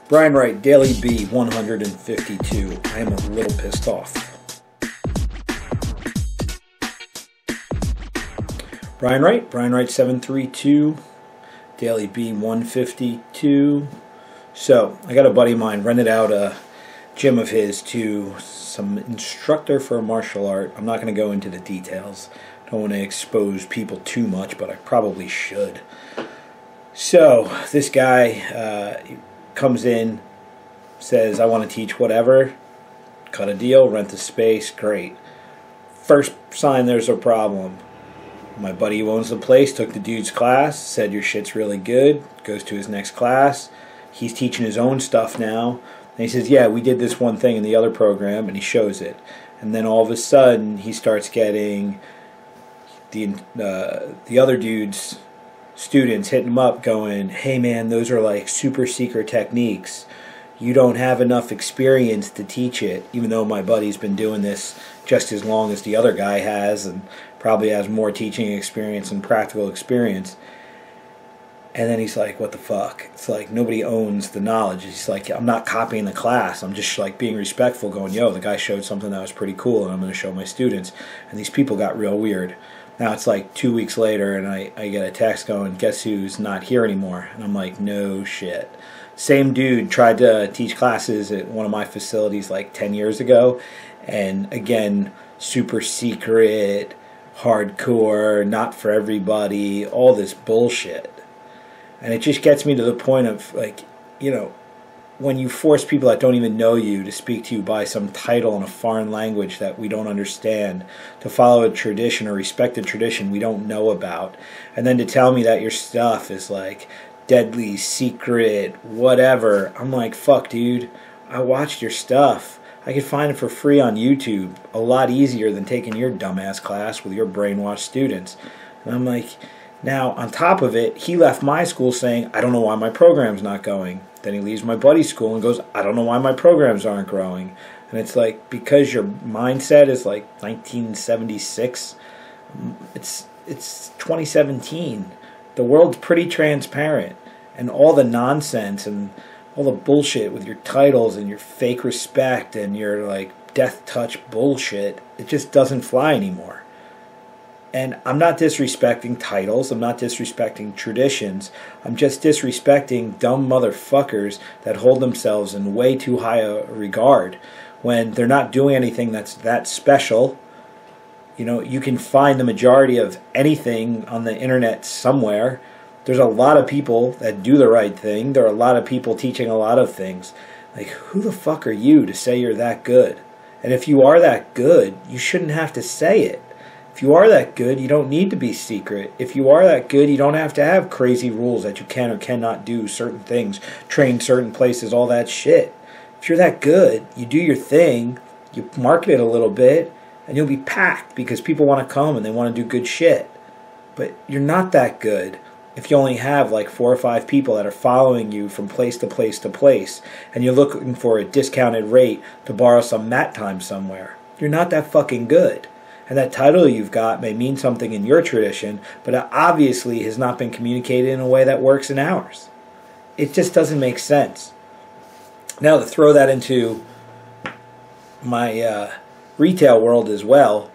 Brian Wright, Daily B 152. I am a little pissed off. Brian Wright 732, Daily B 152. So, I got a buddy of mine rented out a gym of his to some instructor for a martial art. I'm not going to go into the details. Don't want to expose people too much, but I probably should. So, this guy comes in, says, I want to teach whatever, cut a deal, rent the space, great. First sign there's a problem. My buddy who owns the place took the dude's class, said your shit's really good, goes to his next class. He's teaching his own stuff now. And he says, yeah, we did this one thing in the other program, and he shows it. And then all of a sudden, he starts getting the other dude's students hitting him up going, hey man, those are like super secret techniques. You don't have enough experience to teach it, even though my buddy's been doing this just as long as the other guy has and probably has more teaching experience and practical experience. And then he's like, what the fuck? It's like nobody owns the knowledge. He's like, I'm not copying the class. I'm just like being respectful going, yo, the guy showed something that was pretty cool and I'm going to show my students. And these people got real weird. Now it's like 2 weeks later and I get a text going, guess who's not here anymore? And I'm like, no shit. Same dude tried to teach classes at one of my facilities like 10 years ago. And again, super secret, hardcore, not for everybody, all this bullshit. And it just gets me to the point of, like, you know, when you force people that don't even know you to speak to you by some title in a foreign language that we don't understand, to follow a tradition or respect a tradition we don't know about, and then to tell me that your stuff is, like, deadly, secret, whatever. I'm like, fuck, dude, I watched your stuff. I could find it for free on YouTube a lot easier than taking your dumbass class with your brainwashed students. And I'm like, now, on top of it, he left my school saying, I don't know why my program's not going. Then he leaves my buddy's school and goes, I don't know why my programs aren't growing. And it's like, because your mindset is like 1976, it's 2017. The world's pretty transparent. And all the nonsense and all the bullshit with your titles and your fake respect and your like death touch bullshit, it just doesn't fly anymore. And I'm not disrespecting titles, I'm not disrespecting traditions, I'm just disrespecting dumb motherfuckers that hold themselves in way too high a regard when they're not doing anything that's that special. You know, you can find the majority of anything on the internet somewhere. There's a lot of people that do the right thing. There are a lot of people teaching a lot of things. Like, who the fuck are you to say you're that good? And if you are that good, you shouldn't have to say it. If you are that good, you don't need to be secret. If you are that good, you don't have to have crazy rules that you can or cannot do certain things, train certain places, all that shit. If you're that good, you do your thing, you market it a little bit, and you'll be packed because people want to come and they want to do good shit. But you're not that good if you only have like 4 or 5 people that are following you from place to place to place, and you're looking for a discounted rate to borrow some mat time somewhere. You're not that fucking good. And that title you've got may mean something in your tradition, but it obviously has not been communicated in a way that works in ours. It just doesn't make sense. Now, to throw that into my retail world as well,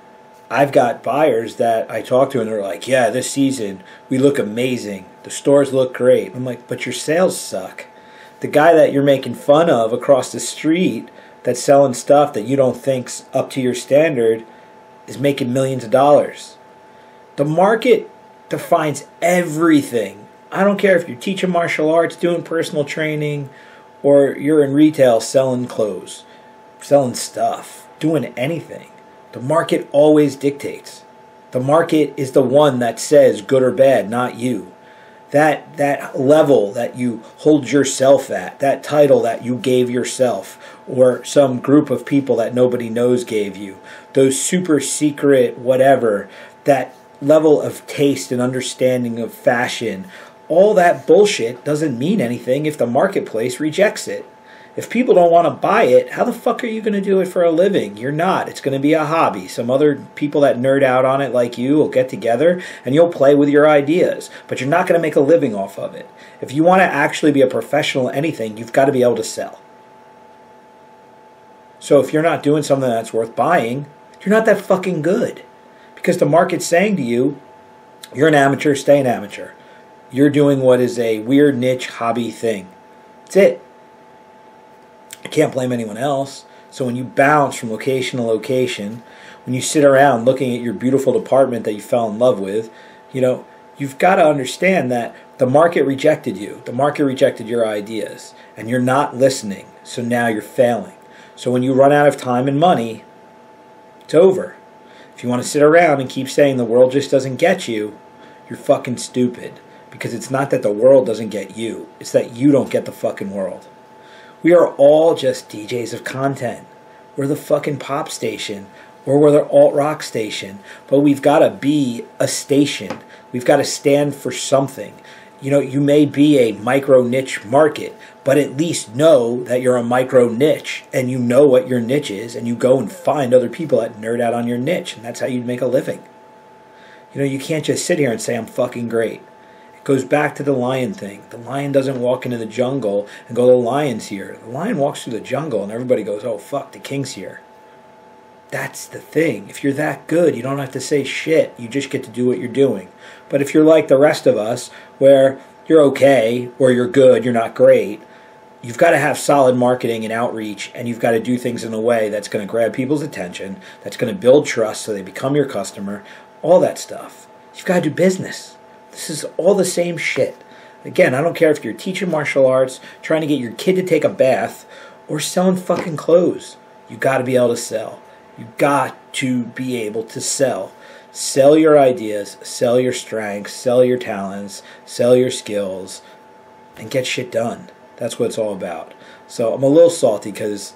I've got buyers that I talk to and they're like, yeah, this season we look amazing. The stores look great. I'm like, but your sales suck. The guy that you're making fun of across the street that's selling stuff that you don't think's up to your standard is making millions of dollars. The market defines everything. I don't care if you're teaching martial arts, doing personal training, or you're in retail selling clothes, selling stuff, doing anything. The market always dictates. The market is the one that says good or bad, not you. That level that you hold yourself at, that title that you gave yourself, or some group of people that nobody knows gave you, those super secret whatever, that level of taste and understanding of fashion, all that bullshit doesn't mean anything if the marketplace rejects it. If people don't want to buy it, how the fuck are you going to do it for a living? You're not. It's going to be a hobby. Some other people that nerd out on it like you will get together and you'll play with your ideas, but you're not going to make a living off of it. If you want to actually be a professional at anything, you've got to be able to sell. So if you're not doing something that's worth buying, you're not that fucking good. Because the market's saying to you, you're an amateur, stay an amateur. You're doing what is a weird niche hobby thing. That's it. I can't blame anyone else. So when you bounce from location to location, when you sit around looking at your beautiful apartment that you fell in love with, you've got to understand that the market rejected you. The market rejected your ideas. And you're not listening. So now you're failing. So when you run out of time and money, it's over. If you want to sit around and keep saying the world just doesn't get you, you're fucking stupid. Because it's not that the world doesn't get you. It's that you don't get the fucking world. We are all just DJs of content. We're the fucking pop station. Or we're the alt-rock station. But we've got to be a station. We've got to stand for something. You may be a micro niche market, but at least know that you're a micro niche and you know what your niche is, and you go and find other people that nerd out on your niche, and that's how you'd make a living. You can't just sit here and say, I'm fucking great. It goes back to the lion thing. The lion doesn't walk into the jungle and go, the lion's here. The lion walks through the jungle and everybody goes, oh fuck, the king's here. That's the thing. If you're that good, you don't have to say shit. You just get to do what you're doing. But if you're like the rest of us, where you're okay, or you're good, you're not great, you've got to have solid marketing and outreach, and you've got to do things in a way that's going to grab people's attention, that's going to build trust so they become your customer, all that stuff. You've got to do business. This is all the same shit. Again, I don't care if you're teaching martial arts, trying to get your kid to take a bath, or selling fucking clothes. You've got to be able to sell. You've got to be able to sell. Sell your ideas, sell your strengths, sell your talents, sell your skills, and get shit done. That's what it's all about. So I'm a little salty because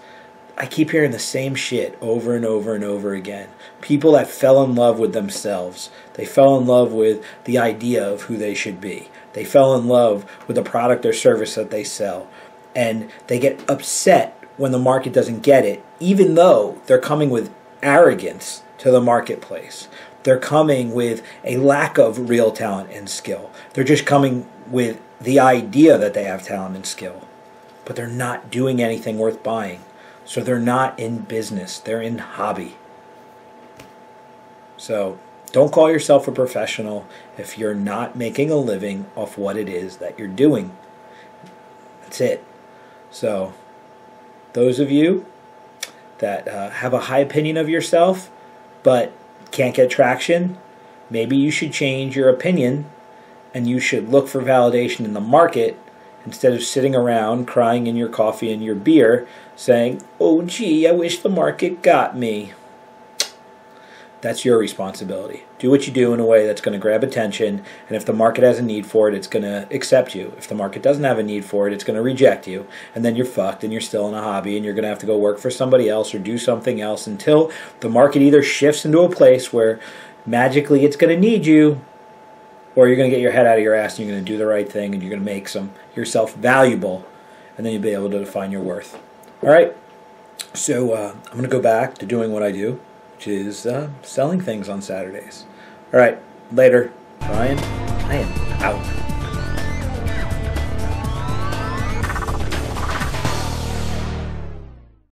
I keep hearing the same shit over and over and over again. People that fell in love with themselves. They fell in love with the idea of who they should be. They fell in love with the product or service that they sell. And they get upset when the market doesn't get it, even though they're coming with arrogance to the marketplace. They're coming with a lack of real talent and skill. They're just coming with the idea that they have talent and skill. But they're not doing anything worth buying. So they're not in business. They're in hobby. So don't call yourself a professional if you're not making a living off what it is that you're doing. That's it. So those of you that have a high opinion of yourself but can't get traction, maybe you should change your opinion and you should look for validation in the market instead of sitting around crying in your coffee and your beer saying, oh gee, I wish the market got me. That's your responsibility. Do what you do in a way that's going to grab attention, and if the market has a need for it, it's going to accept you. If the market doesn't have a need for it, it's going to reject you, and then you're fucked and you're still in a hobby and you're going to have to go work for somebody else or do something else until the market either shifts into a place where magically it's going to need you, or you're going to get your head out of your ass and you're going to do the right thing and you're going to make yourself valuable, and then you'll be able to define your worth. All right? So I'm going to go back to doing what I do, which is selling things on Saturdays. All right, later. Brian, I am out.